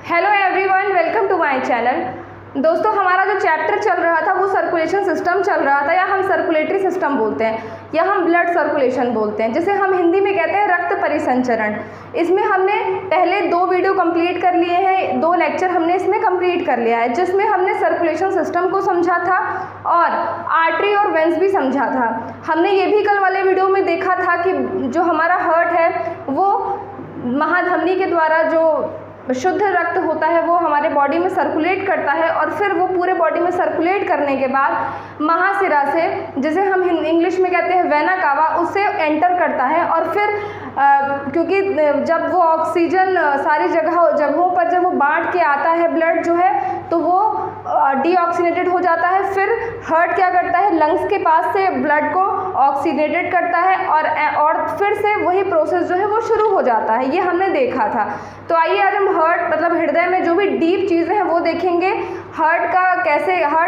Hello everyone, welcome to my channel. दोस्तों, हमारा जो चैप्टर चल रहा था वो सर्कुलेशन सिस्टम चल रहा था, या हम सर्कुलेटरी सिस्टम बोलते हैं, या हम ब्लड सर्कुलेशन बोलते हैं, जिसे हम हिंदी में कहते हैं रक्त परिसंचरण। इसमें हमने पहले 2 वीडियो कंप्लीट कर लिए हैं, 2 लेक्चर हमने इसमें कंप्लीट कर लिया है, जिसमें हमने सर्कुलेशन सिस्टम को समझा था और आर्टरी और वेंस भी समझा था। हमने ये भी कल वाले वीडियो में देखा था कि जो हमारा हार्ट है वो महाधमनी के द्वारा जो शुद्ध रक्त होता है वो हमारे बॉडी में सर्कुलेट करता है, और फिर वो पूरे बॉडी में सर्कुलेट करने के बाद महाशिरा से, जिसे हम इंग्लिश में कहते हैं वेना कावा, उससे एंटर करता है। और फिर क्योंकि जब वो ऑक्सीजन सारी जगहों पर जब वो बांट के आता है ब्लड जो है, तो वो डीऑक्सीनेटेड हो जाता है। फिर हार्ट क्या करता है, लंग्स के पास से ब्लड को ऑक्सीनेटेड करता है, और फिर से वही प्रोसेस जो है वो शुरू हो जाता है। ये हमने देखा था। तो आइए आज हम हार्ट मतलब हृदय में जो भी डीप चीज़ें हैं वो देखेंगे। हार्ट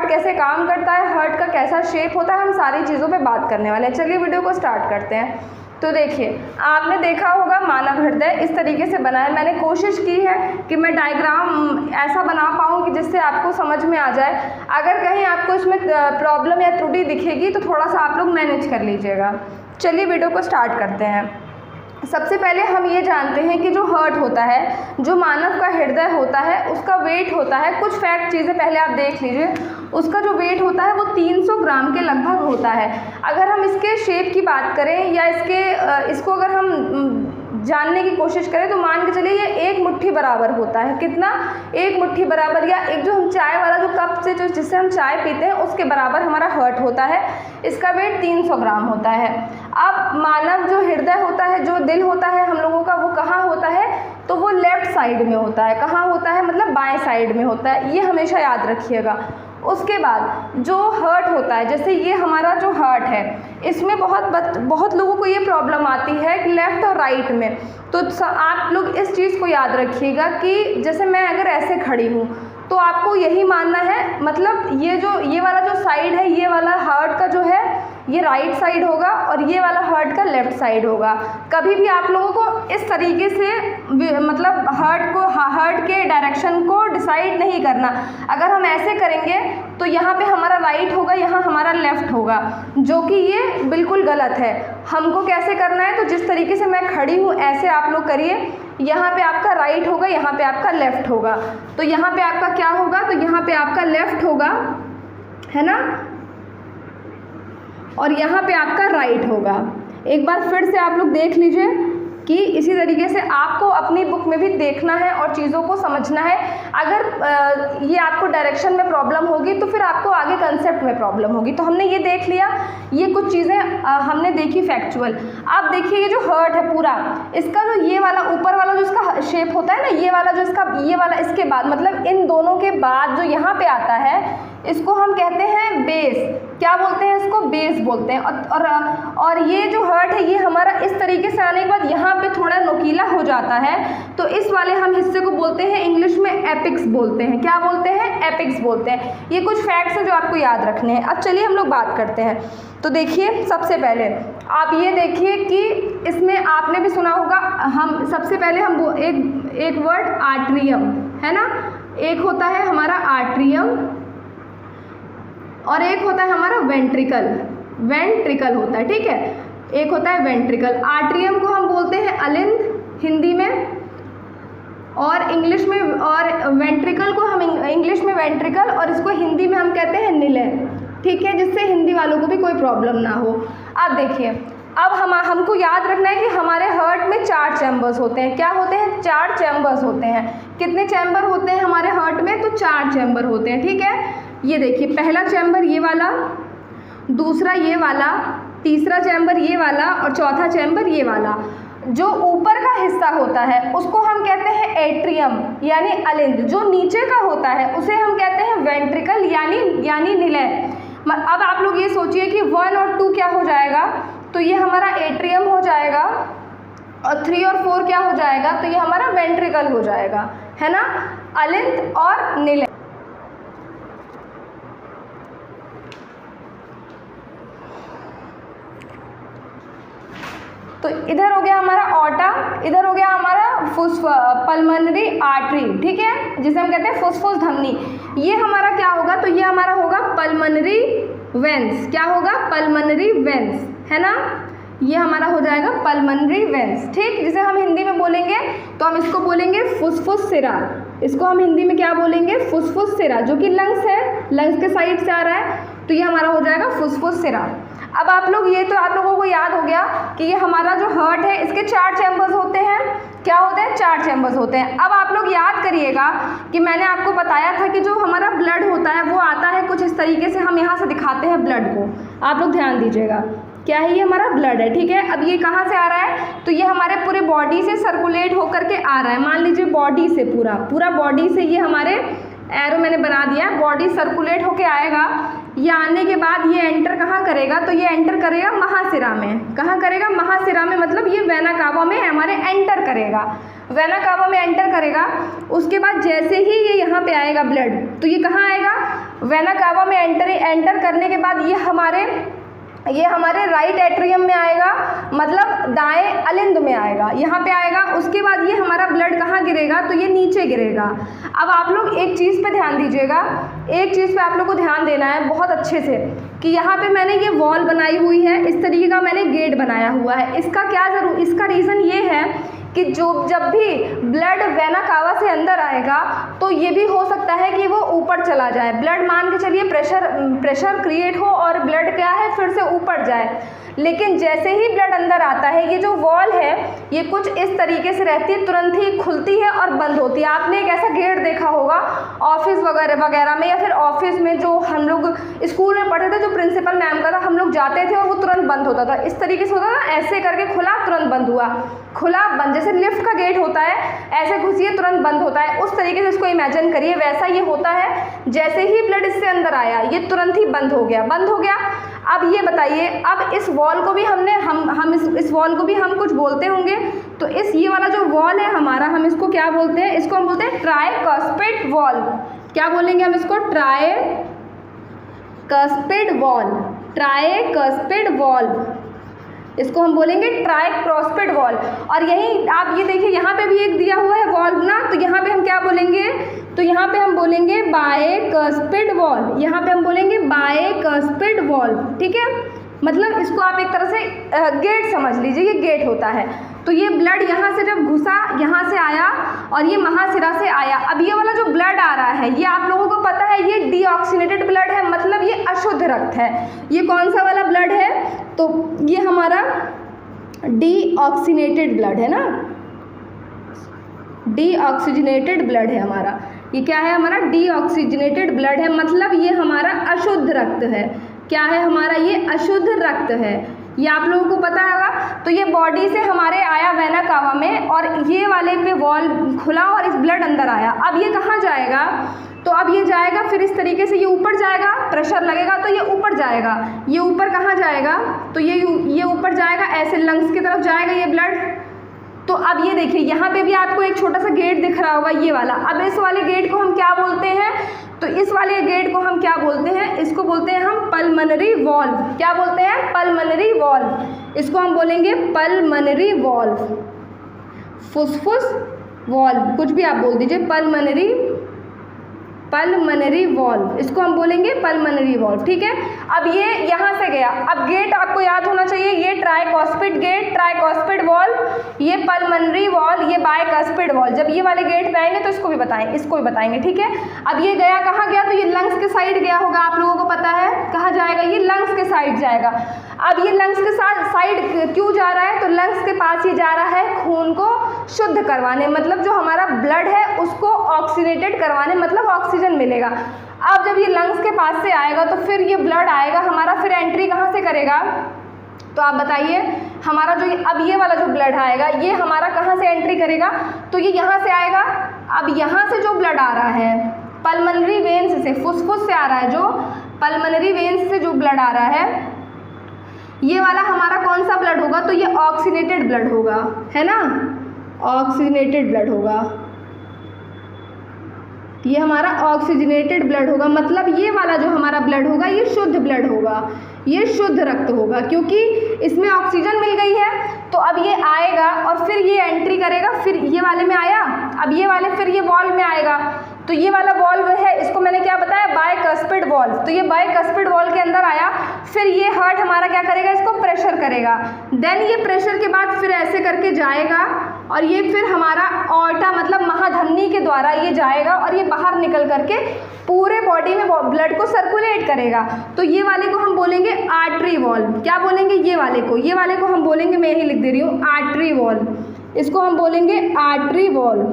कैसे काम करता है, हार्ट का कैसा शेप होता है, हम सारी चीज़ों पे बात करने वाले हैं। चलिए वीडियो को स्टार्ट करते हैं। तो देखिए, आपने देखा होगा मानव हृदय इस तरीके से बना है। मैंने कोशिश की है कि मैं डायग्राम ऐसा बना पाऊँ कि जिससे आपको समझ में आ जाए। अगर कहीं आपको इसमें प्रॉब्लम या त्रुटि दिखेगी तो थोड़ा सा आप लोग मैनेज कर लीजिएगा। चलिए वीडियो को स्टार्ट करते हैं। सबसे पहले हम ये जानते हैं कि जो हार्ट होता है, जो मानव का हृदय होता है, उसका वेट होता है, कुछ फैक्ट चीज़ें पहले आप देख लीजिए। उसका जो वेट होता है वो 300 ग्राम के लगभग होता है। अगर हम इसके शेप की बात करें या इसको अगर हम जानने की कोशिश करें तो मान के चलिए ये 1 मुट्ठी बराबर होता है। कितना? 1 मुट्ठी बराबर, या एक जो हम चाय वाला जो कप से जिससे हम चाय पीते हैं उसके बराबर हमारा हार्ट होता है। इसका वेट 300 ग्राम होता है। अब मानव जो हृदय होता है, जो दिल होता है हम लोगों का, वो कहाँ होता है? तो वो लेफ्ट साइड में होता है। कहाँ होता है? मतलब बाएं साइड में होता है। ये हमेशा याद रखिएगा। उसके बाद जो हार्ट होता है, जैसे ये हमारा जो हार्ट है, इसमें बहुत लोगों को ये प्रॉब्लम आती है कि लेफ़्ट और राइट में। तो आप लोग इस चीज़ को याद रखिएगा कि जैसे मैं अगर ऐसे खड़ी हूँ तो आपको यही मानना है, मतलब ये वाला जो साइड है, ये वाला हार्ट का जो है ये राइट साइड होगा और ये वाला हार्ट का लेफ़्ट साइड होगा। कभी भी आप लोगों को इस तरीके से मतलब हार्ट के डायरेक्शन को डिसाइड नहीं करना। अगर हम ऐसे करेंगे तो यहाँ पे हमारा राइट होगा, यहाँ हमारा लेफ़्ट होगा, जो कि ये बिल्कुल गलत है। हमको कैसे करना है? तो जिस तरीके से मैं खड़ी हूँ ऐसे आप लोग करिए। यहाँ पे आपका राइट होगा, यहाँ पे आपका लेफ़्ट होगा। तो यहाँ पे आपका क्या होगा? तो यहाँ पे आपका लेफ़्ट होगा, है ना, और यहाँ पे आपका राइट होगा। एक बार फिर से आप लोग देख लीजिए कि इसी तरीके से आपको अपनी बुक में भी देखना है और चीज़ों को समझना है। अगर ये आपको डायरेक्शन में प्रॉब्लम होगी तो फिर आपको आगे कंसेप्ट में प्रॉब्लम होगी। तो हमने ये देख लिया, ये कुछ चीज़ें हमने देखी फैक्चुअल। अब देखिए ये जो हार्ट है पूरा, इसका जो ये वाला ऊपर वाला जो इसका शेप होता है ना, ये वाला इसके बाद, मतलब इन दोनों के बाद जो यहाँ पे आता है, इसको हम कहते हैं बेस। क्या बोलते हैं इसको? बेस बोलते हैं। और ये जो हार्ट है ये हमारा इस तरीके से आने के बाद यहाँ पे थोड़ा नुकीला हो जाता है, तो इस वाले हम हिस्से को बोलते हैं, इंग्लिश में एपिक्स बोलते हैं। क्या बोलते हैं? एपिक्स बोलते हैं। ये कुछ फैक्ट्स हैं जो आपको याद रखने हैं। अब चलिए हम लोग बात करते हैं। तो देखिए, सबसे पहले आप ये देखिए कि इसमें आपने भी सुना होगा, हम सबसे पहले हम एक वर्ड आर्ट्रियम, है ना, एक होता है हमारा आर्ट्रियम और एक होता है हमारा वेंट्रिकल होता है, ठीक है। एक होता है वेंट्रिकल। आर्ट्रियम को हम बोलते हैं अलिंद हिंदी में, और इंग्लिश में, और वेंट्रिकल को हम इंग्लिश में वेंट्रिकल और इसको हिंदी में हम कहते हैं निलय, ठीक है, जिससे हिंदी वालों को भी कोई प्रॉब्लम ना हो। अब देखिए, अब हमको याद रखना है कि हमारे हार्ट में 4 चैम्बर्स होते हैं। क्या होते हैं? 4 चैम्बर्स होते हैं। कितने चैम्बर होते हैं हमारे हार्ट में? तो 4 चैम्बर होते हैं, ठीक है। ये देखिए, पहला चैम्बर ये वाला, दूसरा ये वाला, तीसरा चैम्बर ये वाला और चौथा चैम्बर ये वाला। जो ऊपर का हिस्सा होता है उसको हम कहते हैं एट्रियम यानी अलिंद। जो नीचे का होता है उसे हम कहते हैं वेंट्रिकल यानी निलय। अब आप लोग ये सोचिए कि 1 और 2 क्या हो जाएगा? तो ये हमारा एट्रियम हो जाएगा, और 3 और 4 क्या हो जाएगा? तो ये हमारा वेंट्रिकल हो जाएगा, है ना, अलिंद और निलय। तो इधर हो गया हमारा ऑटा, इधर हो गया हमारा पल्मोनरी आर्टरी, ठीक है, जिसे हम कहते हैं फुसफुस धमनी। ये हमारा क्या होगा, तो ये हमारा होगा पल्मोनरी वेंस। क्या होगा, पल्मोनरी वेंस, है ना, ये हमारा हो जाएगा पल्मोनरी वेंस, ठीक। जिसे हम हिंदी में बोलेंगे तो हम इसको बोलेंगे फुसफुस सिरा। इसको हम हिंदी में क्या बोलेंगे, फुसफुस सिरा, जो कि लंग्स है, लंग्स के साइड से आ रहा है, तो ये हमारा हो जाएगा फुसफुस सिरा। अब आप लोग, ये तो आप लोगों को याद हो गया कि ये हमारा जो हार्ट है इसके 4 चैम्बर्स होते हैं। क्या होते हैं, 4 चैम्बर्स होते हैं। अब आप लोग याद करिएगा कि मैंने आपको बताया था कि जो हमारा ब्लड होता है वो आता है कुछ इस तरीके से, हम यहाँ से दिखाते हैं ब्लड को, आप लोग ध्यान दीजिएगा। क्या है, ये हमारा ब्लड है, ठीक है। अब ये कहाँ से आ रहा है, तो ये हमारे पूरे बॉडी से सर्कुलेट होकर के आ रहा है। मान लीजिए बॉडी से, पूरा बॉडी से ये हमारे एरो मैंने बना दिया, बॉडी सर्कुलेट होके आएगा। ये आने के बाद ये एंटर कहाँ करेगा, तो ये एंटर करेगा महाशिरा में। कहाँ करेगा, महाशिरा में, मतलब ये वेना कावा में हमारे एंटर करेगा, वेना कावा में एंटर करेगा। उसके बाद जैसे ही ये यहाँ पे आएगा ब्लड, तो ये कहाँ आएगा, वेना कावा में एंटर करने के बाद ये हमारे राइट एट्रियम में आएगा, मतलब दाएं अलिंद में आएगा, यहाँ पे आएगा। उसके बाद ये हमारा ब्लड कहाँ गिरेगा, तो ये नीचे गिरेगा। अब आप लोग एक चीज़ पे ध्यान दीजिएगा, एक चीज़ पे आप लोग को ध्यान देना है बहुत अच्छे से, कि यहाँ पे मैंने ये वॉल बनाई हुई है, इस तरीके का मैंने गेट बनाया हुआ है। इसका रीज़न ये है कि जब भी ब्लड वेना कावा से अंदर आएगा तो ये भी हो सकता है कि वो ऊपर चला जाए। ब्लड, मान के चलिए प्रेशर क्रिएट हो और ब्लड क्या है फिर से ऊपर जाए, लेकिन जैसे ही ब्लड अंदर आता है, ये जो वॉल है ये कुछ इस तरीके से रहती है, तुरंत ही खुलती है और बंद होती है। आपने एक ऐसा गेट देखा होगा ऑफिस वगैरह में, या फिर ऑफिस में जो हम लोग स्कूल में पढ़ते थे, जो प्रिंसिपल मैम का था, हम लोग जाते थे और वो तुरंत बंद होता था। इस तरीके से होता था, ऐसे करके खुला तुरंत बंद हुआ, खुला बंद, जैसे लिफ्ट का गेट होता है, ऐसे घुसिए तुरंत बंद होता है, उस तरीके से इसको इमेजिन करिए। वैसा ये होता है, जैसे ही ब्लड इससे अंदर आया ये तुरंत ही बंद हो गया। अब ये बताइए, अब इस वॉल को भी इस वॉल को भी हम कुछ बोलते होंगे, तो ये वाला जो वॉल है हमारा, हम इसको क्या बोलते हैं, इसको हम बोलते हैं ट्राइकस्पिड वॉल। क्या बोलेंगे हम इसको, ट्राइकस्पिड वॉल, ट्राइकस्पिड वॉल, इसको हम बोलेंगे ट्राइकस्पिड वॉल। और यही आप ये देखिए, यहाँ पे भी एक दिया हुआ है वॉल्व ना, तो यहाँ पे हम क्या बोलेंगे, तो यहाँ पे हम बोलेंगे बाइकस्पिड वॉल, यहाँ पे हम बोलेंगे बाइकस्पिड वॉल, ठीक है। मतलब इसको आप एक तरह से गेट समझ लीजिए, ये गेट होता है। तो ये ब्लड यहाँ से जब घुसा, यहाँ से आया और ये महाशिरा से आया। अब ये वाला जो ब्लड आ रहा है, ये आप लोगों को पता है ये डीऑक्सीनेटेड ब्लड है, मतलब ये अशुद्ध रक्त है। ये कौन सा वाला ब्लड है, तो ये हमारा डीऑक्सीनेटेड ब्लड है ना, डीऑक्सीजनेटेड ब्लड है हमारा। ये क्या है, हमारा डीऑक्सीजनेटेड ब्लड है, मतलब ये हमारा अशुद्ध रक्त है। क्या है हमारा, ये अशुद्ध रक्त है, ये आप लोगों को पता होगा। तो ये बॉडी से हमारे आया वेना कावा में, और ये वाले पे वॉल खुला और इस ब्लड अंदर आया। अब ये कहाँ जाएगा, तो अब ये जाएगा फिर इस तरीके से, ये ऊपर जाएगा, प्रेशर लगेगा तो ये ऊपर जाएगा। ये ऊपर कहाँ जाएगा, तो ये ऊपर जाएगा, ऐसे लंग्स की तरफ जाएगा ये ब्लड। तो अब ये देखिए, यहाँ पे भी आपको एक छोटा सा गेट दिख रहा होगा, ये वाला। अब इस वाले गेट को हम क्या बोलते हैं, तो इस वाले गेट को हम क्या बोलते हैं, इसको बोलते हैं हम पल्मोनरी वॉल्व। क्या बोलते हैं, पल्मोनरी वॉल्व। इसको हम बोलेंगे पल्मोनरी वॉल्व, फुसफुस वॉल्व, कुछ भी आप बोल दीजिए, पल्मोनरी वॉल्व, इसको हम बोलेंगे पल्मोनरी वॉल्व, ठीक है। अब ये यहाँ से गया, अब गेट आपको याद होना चाहिए, ये ट्राइकस्पिड गेट, ट्राइकस्पिड वॉल्व, ये पल्मोनरी वॉल, ये बाइकस्पिड वॉल। जब ये वाले गेट पे आएंगे तो इसको भी बताएंगे, ठीक है। अब ये गया कहाँ गया, तो ये लंग्स के साइड गया होगा, आप लोगों को पता है कहाँ जाएगा, ये लंग्स के साइड जाएगा। अब ये लंग्स के साइड क्यों जा रहा है, तो लंग्स के पास ये जा रहा है खून को शुद्ध करवाने, मतलब जो हमारा ब्लड है उसको ऑक्सीनेटेड करवाने, मतलब ऑक्सीजन मिलेगा। अब जब ये लंग्स के पास से आएगा तो फिर ये ब्लड आएगा हमारा, फिर एंट्री कहाँ से करेगा, तो आप बताइए हमारा जो अब ये वाला जो ब्लड आएगा ये हमारा कहाँ से एंट्री करेगा, तो ये यहाँ से आएगा। अब यहाँ से जो ब्लड आ रहा है पल्मोनरी वेन्स से, फुसफुस से आ रहा है, जो पल्मोनरी वेन्स से जो ब्लड आ रहा है, ये वाला हमारा कौन सा ब्लड होगा, तो ये ऑक्सीनेटेड ब्लड होगा, है ना, ऑक्सीनेटेड ब्लड होगा, ये हमारा ऑक्सीजनेटेड ब्लड होगा। मतलब ये वाला जो हमारा ब्लड होगा ये शुद्ध ब्लड होगा, ये शुद्ध रक्त होगा, क्योंकि इसमें ऑक्सीजन मिल गई है। तो अब ये आएगा और फिर ये एंट्री करेगा, फिर ये वाले में आया, अब ये वाले फिर ये वॉल्व में आएगा। तो ये वाला वॉल्व है, इसको मैंने क्या बताया, बायकस्पिड वॉल्व। तो ये बायकस्पिड वॉल्व के अंदर आया, फिर ये हार्ट हमारा क्या करेगा, इसको प्रेशर करेगा। देन ये प्रेशर के बाद फिर ऐसे करके जाएगा और ये फिर हमारा ऑर्टा मतलब महाधमनी के द्वारा ये जाएगा और ये बाहर निकल करके पूरे बॉडी में ब्लड को सर्कुलेट करेगा। तो ये वाले को हम बोलेंगे आर्टरी वॉल्व। क्या बोलेंगे, ये वाले को हम बोलेंगे, मैं यही लिख दे रही हूँ, आर्टरी वॉल्व। इसको हम बोलेंगे आर्टरी वॉल्व,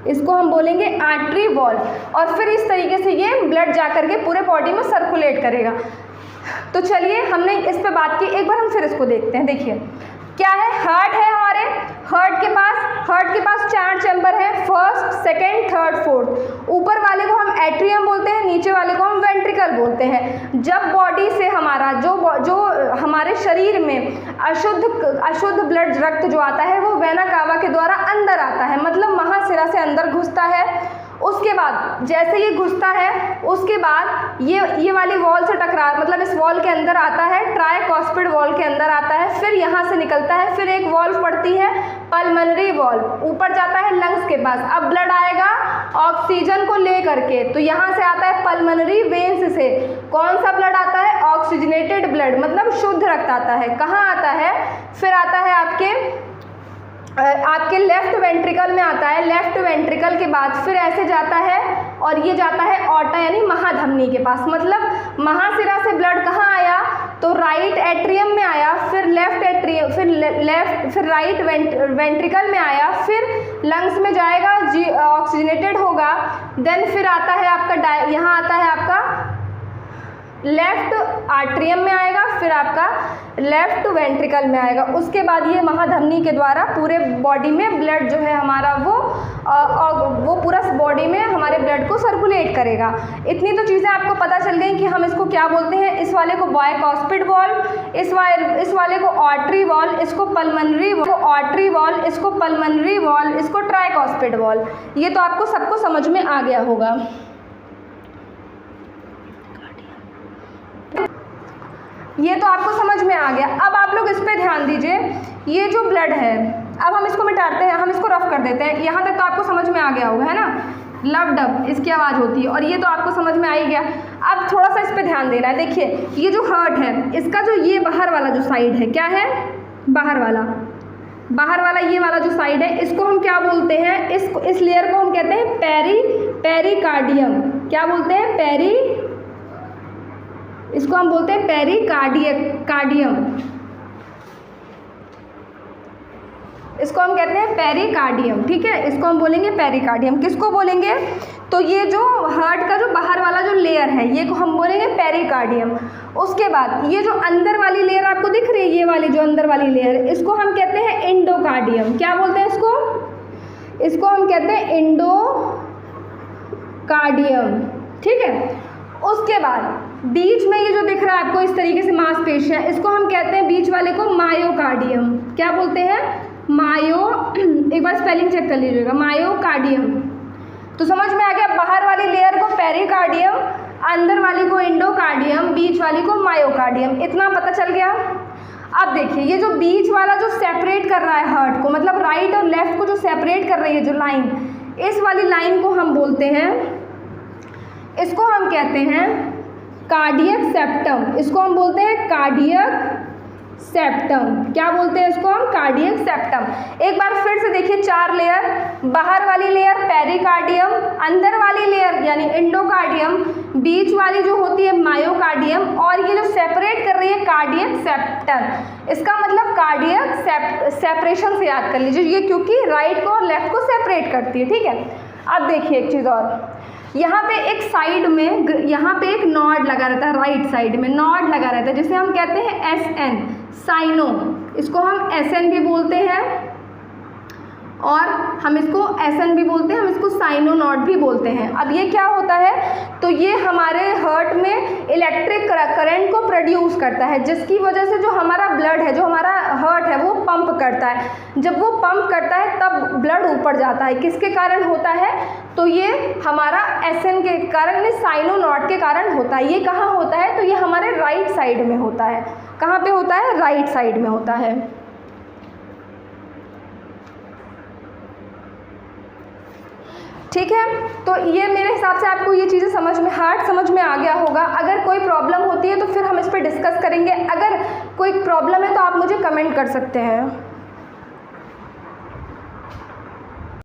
इसको हम बोलेंगे आर्टरी वॉल्व। और फिर इस तरीके से ये ब्लड जा करके पूरे बॉडी में सर्कुलेट करेगा। तो चलिए हमने इस पे बात की, एक बार हम फिर इसको देखते हैं। देखिए क्या है, हार्ट है हमारे, हार्ट के पास 4 चैम्बर है, फर्स्ट, सेकेंड, थर्ड, फोर्थ। ऊपर वाले को हम एट्रियम बोलते हैं, नीचे वाले को हम वेंट्रिकल बोलते हैं। जब बॉडी से हमारा जो हमारे शरीर में अशुद्ध ब्लड रक्त जो आता है वो वेना कावा के द्वारा अंदर आता है, मतलब महाशिरा से अंदर घुसता है। उसके बाद जैसे ये घुसता है उसके बाद ये वाली वॉल से टकरा, मतलब इस वॉल के अंदर आता है, ट्राइकॉस्पिड वॉल के अंदर आता है, फिर यहाँ से निकलता है, फिर एक वॉल्व पड़ती है पल्मोनरी वॉल्व, ऊपर जाता है लंग्स के पास। अब ब्लड आएगा ऑक्सीजन को ले करके, तो यहाँ से आता है पल्मोनरी वेन्स से। कौन सा ब्लड आता है, ऑक्सीजनेटेड ब्लड, मतलब शुद्ध रक्त आता है। कहाँ आता है, फिर आता है आपके लेफ्ट वेंट्रिकल में आता है। लेफ्ट वेंट्रिकल के बाद फिर ऐसे जाता है और ये जाता है ऑर्टा यानी महाधमनी के पास। मतलब महाशिरा से ब्लड कहाँ आया, तो राइट एट्रियम में आया, फिर लेफ्ट एट्रियम, फिर राइट वेंट्रिकल में आया, फिर लंग्स में जाएगा, ऑक्सीजनेटेड होगा। देन फिर आता है आपका यहाँ आता है आपका लेफ्ट आर्ट्रियम में आएगा, फिर आपका लेफ्ट वेंट्रिकल में आएगा। उसके बाद ये महाधमनी के द्वारा पूरे बॉडी में ब्लड जो है हमारा वो पूरा बॉडी में हमारे ब्लड को सर्कुलेट करेगा। इतनी तो चीज़ें आपको पता चल गई कि हम इसको क्या बोलते हैं। इस वाले को बायकॉस्पिड वॉल्व, इस वाले को आर्टरी वॉल्व, इसको पल्मोनरी आर्टरी वॉल्व, इसको पल्मोनरी वॉल्व, इसको ट्राइकॉस्पिड वॉल्व। ये तो आपको सबको समझ में आ गया होगा। ये तो आपको समझ में आ गया। अब आप लोग इस पे ध्यान दीजिए, ये जो ब्लड है, अब हम इसको मिटाते हैं, हम इसको रफ कर देते हैं। यहाँ तक तो आपको समझ में आ गया होगा, है ना, लब डब इसकी आवाज़ होती है, और ये तो आपको समझ में आ ही गया। अब थोड़ा सा इस पे ध्यान देना है। देखिए ये जो हार्ट है, इसका जो ये बाहर वाला जो साइड है, क्या है, बाहर वाला ये वाला जो साइड है, इसको हम क्या बोलते हैं, इस लेयर को हम कहते हैं पेरिकार्डियम। क्या बोलते हैं, इसको हम बोलते हैं पेरिकार्डियम। इसको हम कहते हैं पेरिकार्डियम, ठीक है, इसको हम बोलेंगे पेरिकार्डियम। किसको बोलेंगे, तो ये जो हार्ट का जो बाहर वाला जो लेयर है, ये को हम बोलेंगे पेरिकार्डियम। उसके बाद ये जो अंदर वाली लेयर आपको दिख रही है, ये वाली जो अंदर वाली लेयर, इसको हम कहते हैं एंडोकार्डियम। क्या बोलते हैं इसको हम कहते हैं एंडोकार्डियम, ठीक है। उसके बाद बीच में ये जो दिख रहा है आपको इस तरीके से मांसपेशियां, इसको हम कहते हैं बीच वाले को मायोकार्डियम। क्या बोलते हैं, एक बार स्पेलिंग चेक कर लीजिएगा, मायोकार्डियम। तो समझ में आ गया, बाहर वाली लेयर को पेरिकार्डियम, अंदर वाली को एंडोकार्डियम, बीच वाली को मायोकार्डियम। इतना पता चल गया। अब देखिए ये जो बीच वाला जो सेपरेट कर रहा है हार्ट को, मतलब राइट और लेफ्ट को जो सेपरेट कर रही है जो लाइन, इस वाली लाइन को हम बोलते हैं, इसको हम कहते हैं कार्डियक सेप्टम। इसको हम बोलते हैं कार्डियक सेप्टम। क्या बोलते हैं इसको हम, कार्डियक सेप्टम। एक बार फिर से देखिए, 4 लेयर, बाहर वाली लेयर पेरिकार्डियम, अंदर वाली लेयर यानी एंडोकार्डियम, बीच वाली जो होती है मायोकार्डियम, और ये जो सेपरेट कर रही है कार्डियक सेप्टम। इसका मतलब कार्डियक सेपरेशन से याद कर लीजिए, ये क्योंकि राइट को और लेफ्ट को सेपरेट करती है, ठीक है। अब देखिए एक चीज़ और, यहाँ पे एक साइड में, यहाँ पे एक नॉड लगा रहता है, राइट साइड में नॉड लगा रहता है, जिसे हम कहते हैं SN, साइनो। इसको हम SN भी बोलते हैं, और हम इसको SN भी बोलते हैं, हम इसको साइनो नॉड भी बोलते हैं। अब ये क्या होता है, तो ये हमारे हार्ट में इलेक्ट्रिक करंट को प्रोड्यूस करता है, जिसकी वजह से जो हमारा ब्लड है, जो हमारा हार्ट है, वो पंप करता है। जब वो पंप करता है तब ब्लड ऊपर जाता है। किसके कारण होता है, तो ये हमारा SN के कारण, साइनो नॉड के कारण होता है। ये कहाँ होता है, तो ये हमारे राइट साइड में होता है। कहाँ पे होता है? राइट साइड में होता है। ठीक है, तो ये मेरे हिसाब से आपको ये चीज़ें हार्ट समझ में आ गया होगा। अगर कोई प्रॉब्लम होती है तो फिर हम इस पर डिस्कस करेंगे। अगर कोई प्रॉब्लम है तो आप मुझे कमेंट कर सकते हैं।